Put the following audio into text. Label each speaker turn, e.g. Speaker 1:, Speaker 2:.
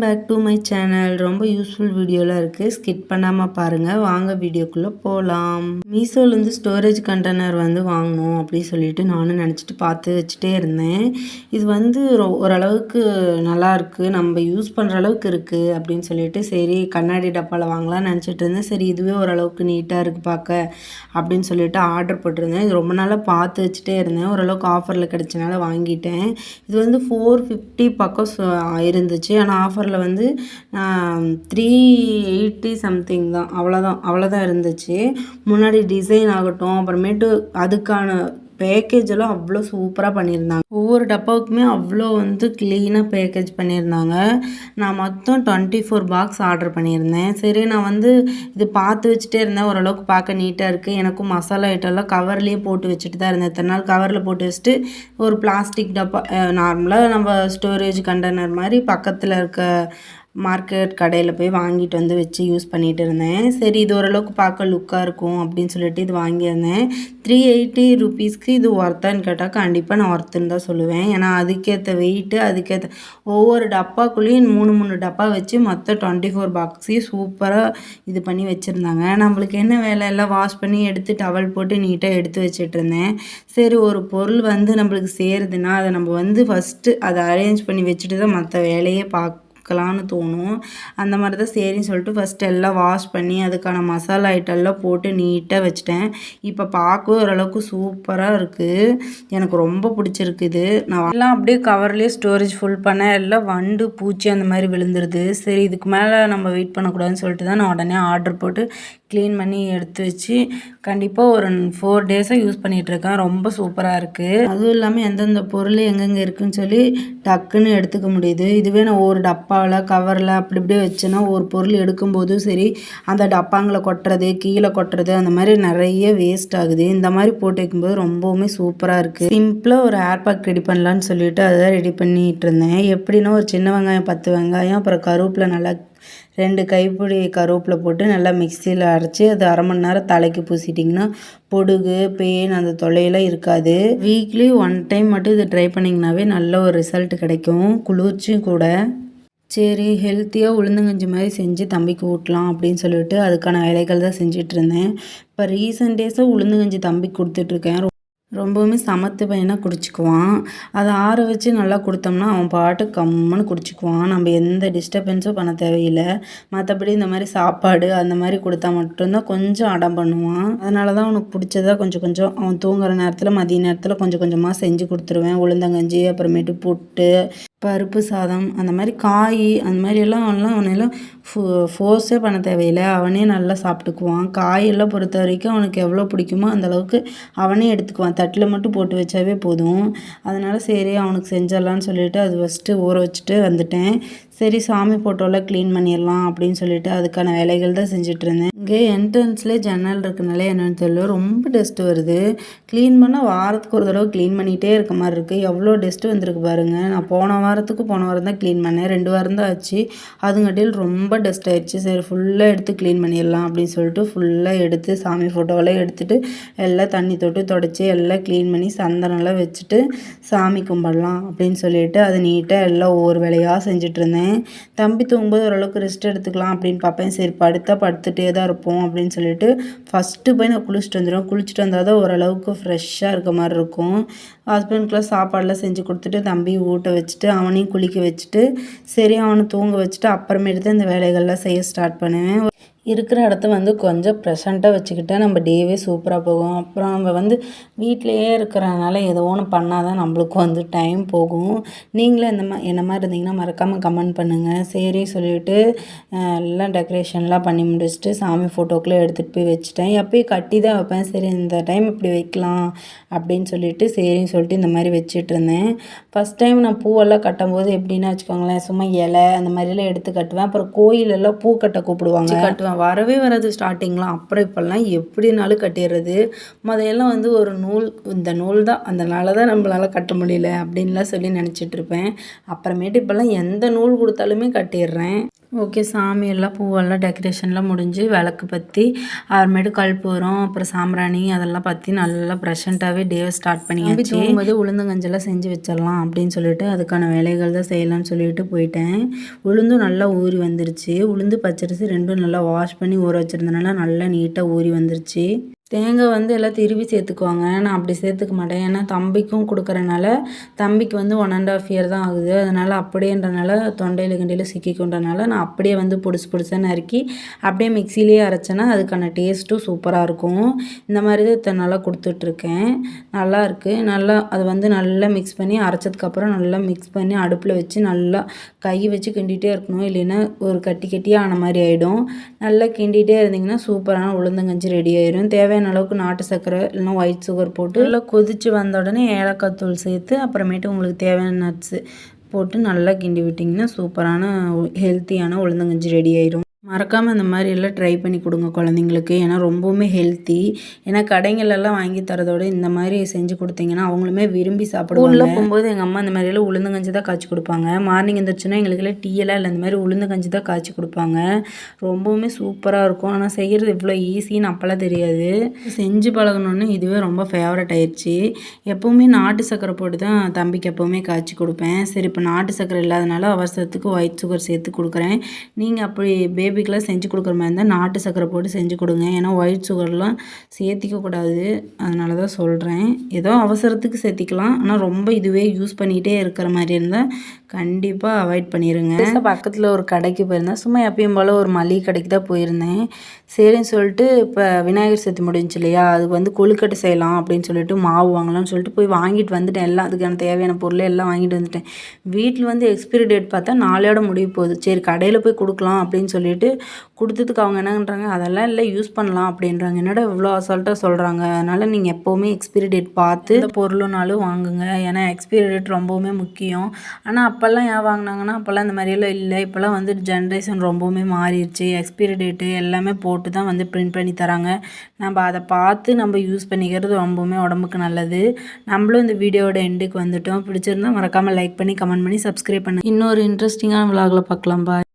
Speaker 1: Back to my channel. ரொம்ப useful வீடியோலாம் இருக்குது, ஸ்கிப் பண்ணாமல் பாருங்கள். வாங்க வீடியோக்குள்ளே போகலாம். மீஷோலேருந்து ஸ்டோரேஜ் கண்டெய்னர் வாங்கணும் அப்படின்னு சொல்லிட்டு நானும் நினச்சிட்டு பார்த்து வச்சுட்டே இருந்தேன். இது ஓரளவுக்கு நல்லா இருக்குது, நம்ம யூஸ் பண்ணுற அளவுக்கு இருக்குது அப்படின்னு சொல்லிட்டு சரி கண்ணாடி டப்பாவில் வாங்கலாம்னு நினச்சிட்டு இருந்தேன். சரி இதுவே ஓரளவுக்கு நீட்டாக இருக்குது பார்க்க அப்படின்னு சொல்லிட்டு ஆர்டர் போட்டிருந்தேன். இது ரொம்ப நாளாக பார்த்து வச்சுட்டே இருந்தேன், ஓரளவுக்கு ஆஃபரில் கிடைச்சனால வாங்கிட்டேன். இது 450 பக்கம் இருந்துச்சு. ஆனால் ஆஃபரில் 380 சம்திங் தான், அவ்வளோதான் இருந்துச்சு. முன்னாடி டிசைன் ஆகட்டும், அப்புறமேட்டு அதுக்கான பேக்கேஜ் எல்லாம் அவ்வளோ சூப்பராக பண்ணியிருந்தாங்க. ஒவ்வொரு டப்பாவுக்குமே அவ்வளோ க்ளீனாக பேக்கேஜ் பண்ணியிருந்தாங்க. நான் மொத்தம் 24 பாக்ஸ் ஆர்டர் பண்ணியிருந்தேன். சரி நான் இது பார்த்து வச்சுட்டே இருந்தேன், ஓரளவுக்கு பார்க்க நீட்டாக இருக்குது. எனக்கும் மசாலா ஐட்டம்லாம் கவர்லேயே போட்டு வச்சுட்டு தான் இருந்தேன். இத்தனை நாள் கவரில் போட்டு வச்சுட்டு ஒரு பிளாஸ்டிக் டப்பா, நார்மலாக நம்ம ஸ்டோரேஜ் கண்டெய்னர் மாதிரி பக்கத்தில் இருக்க மார்க்கெட் கடையில் போய் வாங்கிட்டு வச்சு யூஸ் பண்ணிகிட்டு இருந்தேன். சரி இது ஓரளவுக்கு பார்க்க லுக்காக இருக்கும் அப்படின்னு சொல்லிட்டு இது வாங்கியிருந்தேன். 380 ருபீஸ்க்கு இது ஒர்த்தான்னு கேட்டால் கண்டிப்பாக நான் ஒர்த்துன்னு தான் சொல்லுவேன். ஏன்னா அதுக்கேற்ற வெயிட்டு, அதுக்கேற்ற ஒவ்வொரு டப்பாக்குள்ளேயும் 3 டப்பா வச்சு மொத்தம் 24 பாக்ஸையும் சூப்பராக இது பண்ணி வச்சுருந்தாங்க. நம்மளுக்கு என்ன வேலை, எல்லாம் வாஷ் பண்ணி எடுத்து டவல் போட்டு நீட்டாக எடுத்து வச்சுட்டு இருந்தேன். சரி ஒரு பொருள் நம்மளுக்கு சேருதுன்னா அதை நம்ம ஃபஸ்ட்டு அதை அரேஞ்ச் பண்ணி வச்சுட்டு தான் மற்ற வேலையே பார்க்கலான்னு தோணும். அந்த மாதிரி தான் சரின்னு சொல்லிட்டு ஃபஸ்ட்டு எல்லாம் வாஷ் பண்ணி அதுக்கான மசாலா ஐட்டம்லாம் போட்டு நீட்டாக வச்சுட்டேன். இப்போ பார்க்கவே ஓரளவுக்கு சூப்பராக இருக்குது, எனக்கு ரொம்ப பிடிச்சிருக்குது. நான் எல்லாம் அப்படியே கவர்லேயே ஸ்டோரேஜ் ஃபுல் பண்ணேன். எல்லாம் வண்டு பூச்சி அந்த மாதிரி விழுந்துருது. சரி இதுக்கு மேலே நம்ம வெயிட் பண்ணக்கூடாதுன்னு சொல்லிட்டு தான் நான் உடனே ஆர்டர் போட்டு க்ளீன் பண்ணி எடுத்து வச்சு கண்டிப்பாக ஒரு 4 டேஸாக யூஸ் பண்ணிகிட்ருக்கேன். ரொம்ப சூப்பராக இருக்குது. அதுவும் இல்லாமல் எந்தெந்த பொருள் எங்கெங்கே இருக்குதுன்னு சொல்லி டக்குன்னு எடுத்துக்க முடியுது. இதுவே நான் ஒரு டப்பாவில் கவரில் அப்படி இப்படியே வச்சேன்னா ஒரு பொருள் எடுக்கும்போதும் சரி அந்த டப்பாங்களை கொட்டுறது, கீழே கொட்டுறது, அந்த மாதிரி நிறைய வேஸ்ட் ஆகுது. இந்த மாதிரி போட்டு வைக்கும்போது ரொம்பவுமே சூப்பராக இருக்குது. சிம்பிளாக ஒரு ஹேர் பேக் ரெடி பண்ணலான்னு சொல்லிட்டு அதை தான் ரெடி பண்ணிகிட்டு இருந்தேன். எப்படின்னா ஒரு சின்ன வெங்காயம் 10 வெங்காயம், அப்புறம் கருவேப்பிலை நல்லா 2 கைப்பிடி கருவேப்பிலை போட்டு நல்லா மிக்சியில் அரைச்சி அது அரை மணி நேரம் தலைக்கு பூசிட்டிங்கன்னா பொடுகு, பேன் அந்த தொல்லையெல்லாம் இருக்காது. வீக்லி 1 டைம் மட்டும் இதை ட்ரை பண்ணிங்கனாவே நல்ல ஒரு ரிசல்ட் கிடைக்கும், குளிர்ச்சியும் கூட. சரி ஹெல்த்தியாக உளுந்தங்கஞ்சி மாதிரி செஞ்சு தம்பிக்கு ஊட்டலாம் அப்படின்னு சொல்லிட்டு அதுக்கான வேலைகள் தான் செஞ்சிட்டு இருந்தேன். இப்போ ரீசெண்ட் டேஸாக உளுந்தங்கஞ்சி தம்பிக்கு கொடுத்துட்ருக்கேன். ரொம்பவுமே சமத்து பையனாக குடிச்சிக்குவான். அதை ஆற வச்சு நல்லா கொடுத்தோம்னா அவன் பாட்டு கம்முன்னு குடிச்சிக்குவான். நம்ம எந்த டிஸ்டர்பன்ஸும் பண்ண தேவையில்லை. மற்றபடி இந்த மாதிரி சாப்பாடு அந்த மாதிரி கொடுத்தா மட்டும்தான் கொஞ்சம் அடம் பண்ணுவான். அதனால தான் அவனுக்கு பிடிச்சதா கொஞ்சம் கொஞ்சம் அவன் தூங்குற நேரத்தில் மதிய நேரத்தில் கொஞ்சம் கொஞ்சமாக செஞ்சு கொடுத்துருவேன். உளுந்தங்கஞ்சி, அப்புறமேட்டு புட்டு, பருப்பு சாதம், அந்த மாதிரி காய், அந்த மாதிரியெல்லாம் அவனெல்லாம் ஃபோர்ஸே பண்ண தேவையில்லை, அவனே நல்லா சாப்பிட்டுக்குவான். காயெல்லாம் பொறுத்த வரைக்கும் அவனுக்கு எவ்வளோ பிடிக்குமோ அந்தளவுக்கு அவனே எடுத்துக்குவான். தட்டில் மட்டும் போட்டு வச்சாவே போதும். அதனால் சரி அவனுக்கு செஞ்சிடலான்னு சொல்லிட்டு அது ஃபஸ்ட்டு ஊற வச்சுட்டு வந்துட்டேன். சரி சாமி ஃபோட்டோலாம் க்ளீன் பண்ணிடலாம் அப்படின்னு சொல்லிட்டு அதுக்கான வேலைகள் தான் செஞ்சிட்ருந்தேன். இங்கே என்ட்ரன்ஸ்லேயே ஜன்னல் இருக்கனால என்னென்னு தெரியல, ரொம்ப டஸ்ட்டு வருது. க்ளீன் பண்ணால் வாரத்துக்கு ஒரு தடவை க்ளீன் பண்ணிகிட்டே இருக்க மாதிரி இருக்குது. எவ்வளோ டஸ்ட்டு வந்திருக்கு பாருங்கள். நான் போன வாரம் தான் க்ளீன் பண்ணேன், 2 வாரம் தான் ஆச்சு. அதுங்காட்டியில் ரொம்ப டஸ்ட் ஆயிடுச்சு. சரி ஃபுல்லாக எடுத்து க்ளீன் பண்ணிடலாம் அப்படின்னு சொல்லிட்டு ஃபுல்லாக எடுத்து சாமி ஃபோட்டோவெல்லாம் எடுத்துகிட்டு எல்லாம் தண்ணி தொட்டு தொடச்சி எல்லாம் க்ளீன் பண்ணி சந்தனம்லாம் வச்சுட்டு சாமி கும்பிடலாம் அப்படின்னு சொல்லிட்டு அது நீட்டாக எல்லாம் ஒவ்வொரு வேலையாக செஞ்சிட்ருந்தேன். தம்பி தூங்கும்போது ஓரளவுக்கு ரெஸ்ட் எடுத்துக்கலாம் அப்படின்னு பார்ப்பேன். சரி படுத்துகிட்டே தான் இருப்போம் அப்படின்னு சொல்லிட்டு ஃபஸ்ட்டு போய் நான் குளிச்சுட்டு வந்தால் தான் ஓரளவுக்கு ஃப்ரெஷ்ஷாக இருக்க மாதிரி இருக்கும். ஹஸ்பண்ட்க்குலாம் சாப்பாடெலாம் செஞ்சு கொடுத்துட்டு தம்பி ஊட்ட வச்சுட்டு அவனையும் குளிக்க வச்சுட்டு சரி அவனை தூங்க வச்சுட்டு அப்புறமேட்டு தான் இந்த வேலைகள்லாம் செய்ய ஸ்டார்ட் பண்ணுவேன். இருக்கிற இடத்த கொஞ்சம் ப்ரெசண்ட்டாக வச்சுக்கிட்டா நம்ம டேவே சூப்பராக போகும். அப்புறம் நம்ம வீட்டிலையே இருக்கிறனால ஏதோ ஒன்று பண்ணால் தான் நம்மளுக்கு டைம் போகும். நீங்களும் என்ன மாதிரி இருந்தீங்கன்னா மறக்காமல் கமெண்ட் பண்ணுங்கள். சரி சொல்லிவிட்டு எல்லாம் டெக்கரேஷன்லாம் பண்ணி முடிச்சுட்டு சாமி ஃபோட்டோக்குள்ளே எடுத்துகிட்டு போய் வச்சுட்டேன். எப்போயும் கட்டி தான் வைப்பேன். சரி இந்த டைம் இப்படி வைக்கலாம் அப்படின்னு சொல்லிட்டு சரின்னு சொல்லிட்டு இந்த மாதிரி வச்சிட்ருந்தேன். ஃபஸ்ட் டைம் நான் பூவெல்லாம் கட்டும்போது எப்படின்னா வச்சுக்கோங்களேன், சும்மா இலை அந்த மாதிரிலாம் எடுத்து கட்டுவேன். அப்புறம் கோயிலெல்லாம் பூ கட்ட கூப்பிடுவாங்க, கட்டுவேன். வரவே வராது ஸ்டார்டிங்லாம். அப்புறம் இப்போல்லாம் எப்படினாலும் கட்டிடுறது. முதல்ல ஒரு நூல், இந்த நூல் தான், அதனால தான் நம்மளால் கட்ட முடியல அப்படின்லாம் சொல்லி நினச்சிட்ருப்பேன். அப்புறமேட்டு இப்போல்லாம் எந்த நூல் கொடுத்தாலுமே கட்டிடுறேன். ஓகே, சாமியெல்லாம் பூவெல்லாம் டெக்கரேஷன்லாம் முடிஞ்சு விளக்கு பற்றி அப்புறமேட்டு கற்பூரம் அப்புறம் சாம்பிராணி அதெல்லாம் பற்றி நல்லா ப்ரெசண்ட்டாகவே டேவை ஸ்டார்ட் பண்ணியாச்சு. தூங்கும்போது உளுந்தங்கஞ்செல்லாம் செஞ்சு வச்சிடலாம் அப்படின்னு சொல்லிட்டு அதுக்கான வேலைகள் தான் செய்யலாம்னு சொல்லிட்டு போயிட்டேன். உளுந்தும் நல்லா ஊறி வந்துருச்சு. உளுந்து பச்சரிசி ரெண்டும் நல்லா வாஷ் பண்ணி ஊற வச்சுருந்தனால நல்லா நீட்டாக ஊறி வந்துருச்சு. தேங்காய் வந்து எல்லாம் திருவி சேர்த்துக்குவாங்க. நான் அப்படி சேர்த்துக்க மாட்டேன். ஏன்னா தம்பிக்கும் கொடுக்குறனால தம்பிக்கு வந்து 1½ இயர் தான் ஆகுது. அதனால் அப்படின்றனால தொண்டையில் கிண்டையில் சிக்கிக்கொண்டனால நான் அப்படியே வந்து பொடிசாக நறுக்கி அப்படியே மிக்சிலேயே அரைச்சேன்னா அதுக்கான டேஸ்ட்டும் சூப்பராக இருக்கும். இந்த மாதிரி தான் இத்தனை நாளாக கொடுத்துட்ருக்கேன். நல்லாயிருக்கு. நல்லா அது வந்து நல்லா மிக்ஸ் பண்ணி அரைச்சதுக்கப்புறம் நல்லா மிக்ஸ் பண்ணி அடுப்பில் வச்சு நல்லா கை வச்சு கிண்டிகிட்டே இருக்கணும். இல்லைன்னா ஒரு கட்டியாக ஆன மாதிரி ஆகிடும். நல்லா கிண்டிகிட்டே இருந்திங்கன்னா சூப்பரான உளுந்தங்கஞ்சி ரெடி ஆயிடும். தேவையான அளவுக்கு நாட்டு சர்க்கரை இல்லைன்னா ஒயிட் சுகர் போட்டு நல்லா கொதித்து வந்த உடனே ஏலக்காய் தூள் சேர்த்து அப்புறமேட்டு உங்களுக்கு தேவையான நட்ஸு போட்டு நல்லா கிண்டி விட்டிங்கன்னா சூப்பரான ஹெல்த்தியான உளுந்தங்கஞ்சி ரெடி ஆயிடும். மறக்காமல் இந்த மாதிரி எல்லாம் ட்ரை பண்ணி கொடுங்க குழந்தைங்களுக்கு. ஏன்னா ரொம்பவுமே ஹெல்த்தி. ஏன்னா கடைங்களெல்லாம் வாங்கி தரதோட இந்த மாதிரி செஞ்சு கொடுத்தீங்கன்னா அவங்களுமே விரும்பி சாப்பிடுவாங்க. உள்ளே போகும்போது எங்கள் அம்மா இந்த மாதிரியெல்லாம் உளுந்தங்கஞ்சி தான் காய்ச்சி கொடுப்பாங்க. மார்னிங் எழுந்திரிச்சுன்னா எங்களுக்கெல்லாம் டீயெல்லாம் இல்லை, இந்த மாதிரி உளுந்தங்கஞ்சி தான் காய்ச்சி கொடுப்பாங்க. ரொம்பவுமே சூப்பராக இருக்கும். ஆனால் செய்கிறது இவ்வளோ ஈஸின்னு அப்போல்லாம் தெரியாது. செஞ்சு பழகணுன்னு இதுவே ரொம்ப ஃபேவரட் ஆயிடுச்சு. எப்போவுமே நாட்டு சர்க்கரை போட்டு தான் தம்பிக்கு எப்போவுமே காய்ச்சி கொடுப்பேன். சரி, இப்போ நாட்டு சர்க்கரை இல்லாதனால அவசரத்துக்கு ஒயிட் சுகர் சேர்த்து கொடுக்குறேன். நீங்கள் அப்படி பேபிக்கெலாம் செஞ்சு கொடுக்குற மாதிரி இருந்தால் நாட்டு சர்க்கரை போட்டு செஞ்சு கொடுங்க. ஏன்னா ஒயிட் சுகர்லாம் சேர்த்திக்கக்கூடாது. அதனால தான் சொல்கிறேன். ஏதோ அவசரத்துக்கு சேர்த்திக்கலாம். ஆனால் ரொம்ப இதுவே யூஸ் பண்ணிகிட்டே இருக்கிற மாதிரி இருந்தால் கண்டிப்பாக அவாய்ட் பண்ணிடுங்க. பக்கத்தில் ஒரு கடைக்கு போயிருந்தேன். சும்மா எப்பயும் போல் ஒரு மளிகை கடைக்கு தான் போயிருந்தேன். சரின்னு சொல்லிட்டு இப்போ விநாயகர் சதுர்த்தி முடிஞ்சு இல்லையா, அதுக்கு வந்து கொழுக்கட்டை செய்யலாம் அப்படின்னு சொல்லிட்டு மாவு வாங்கலாம்னு சொல்லிட்டு போய் வாங்கிட்டு வந்துட்டேன். எல்லாம் அதுக்கான தேவையான பொருளை எல்லாம் வாங்கிட்டு வந்துட்டேன். வீட்டில் வந்து எக்ஸ்பிரி டேட் பார்த்தா 4 முடிய போகுது. சரி, கடையில் போய் கொடுக்கலாம் அப்படின்னு சொல்லிட்டு கொடுத்ததுக்கு அவங்க என்னன்றாங்க, அதெல்லாம் இல்லை யூஸ் பண்ணலாம் அப்படின்றாங்க. என்னடா இவ்வளோ அசால்ட்டாக சொல்கிறாங்க. அதனால் நீங்கள் எப்போவுமே எக்ஸ்பிரி டேட் பார்த்து இந்த பொருளுனாலும் வாங்குங்க. ஏன்னா எக்ஸ்பிரி டேட் ரொம்பவுமே முக்கியம். ஆனால் அப்போல்லாம் ஏன் வாங்கினாங்கன்னா அப்போல்லாம் இந்த மாதிரியெல்லாம் இல்லை. இப்போல்லாம் வந்து ஜென்ரேஷன் ரொம்பவுமே மாறிடுச்சு. எக்ஸ்பிரி டேட்டு எல்லாமே போட்டு தான் வந்து பிரிண்ட் பண்ணி தராங்க. நம்ம அதை பார்த்து நம்ம யூஸ் பண்ணிக்கிறது ரொம்பவுமே உடம்புக்கு நல்லது. நம்மளும் இந்த வீடியோட எண்டுக்கு வந்துட்டோம். பிடிச்சிருந்தா மறக்காமல் லைக் பண்ணி கமெண்ட் பண்ணி சப்ஸ்கிரைப் பண்ணி இன்னொரு இன்ட்ரெஸ்டிங்கான விலாகில் பார்க்கலாம். பாய்.